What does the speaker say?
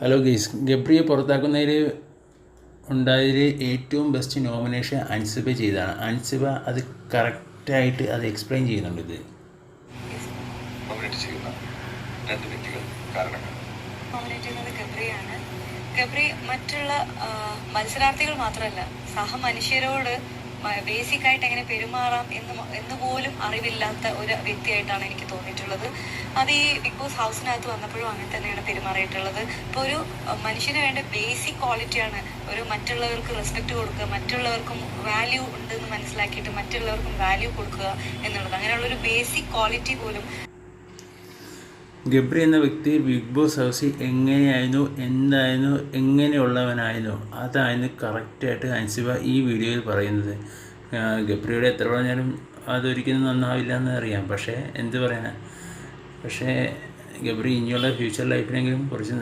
Hello guys, ഗബ്രിയെ പുറത്താക്കുന്നതിൽ ഉണ്ടായതിൽ ഏറ്റവും best nomination Ansiba ചെയ്തതാണ്. അൻസിബ അത് കറക്റ്റായിട്ട് അത് എക്സ്പ്ലെയിൻ ചെയ്യുന്നുണ്ട്. ഇത് ഗബ്രി മറ്റുള്ള മത്സരാർത്ഥികൾ മാത്രമല്ല, സഹമനുഷ്യരോട് ബേസിക്കായിട്ട് എങ്ങനെ പെരുമാറാം എന്ന് പോലും അറിവില്ലാത്ത ഒരു വ്യക്തിയായിട്ടാണ് എനിക്ക് തോന്നിയിട്ടുള്ളത്. അത് ഈ ബിഗ് ബോസ് ഹൗസിനകത്ത് വന്നപ്പോഴും അങ്ങനെ തന്നെയാണ് പെരുമാറിയിട്ടുള്ളത്. ഇപ്പോൾ ഒരു മനുഷ്യന് വേണ്ട ബേസിക് ക്വാളിറ്റിയാണ് ഒരു മറ്റുള്ളവർക്ക് റെസ്പെക്റ്റ് കൊടുക്കുക, മറ്റുള്ളവർക്കും വാല്യൂ ഉണ്ടെന്ന് മനസ്സിലാക്കിയിട്ട് മറ്റുള്ളവർക്കും വാല്യൂ കൊടുക്കുക എന്നുള്ളത്. അങ്ങനെയുള്ളൊരു ബേസിക് ക്വാളിറ്റി പോലും ഗബ്രി എന്ന വ്യക്തി ബിഗ് ബോസ് ഹൗസിൽ എങ്ങനെയായിരുന്നു, എന്തായിരുന്നു, എങ്ങനെയുള്ളവനായിരുന്നു, അതായിരുന്നു കറക്റ്റായിട്ട് അൻസിബ ഈ വീഡിയോയിൽ പറയുന്നത്. ഗബ്രിയുടെ എത്ര പറഞ്ഞാലും അതൊരിക്കലും നന്നാവില്ല എന്ന് അറിയാം. പക്ഷേ എന്ത് പറയാനാണ്, പക്ഷേ ഗബ്രി ഇനിയുള്ള ഫ്യൂച്ചർ ലൈഫിനെങ്കിലും കുറച്ച്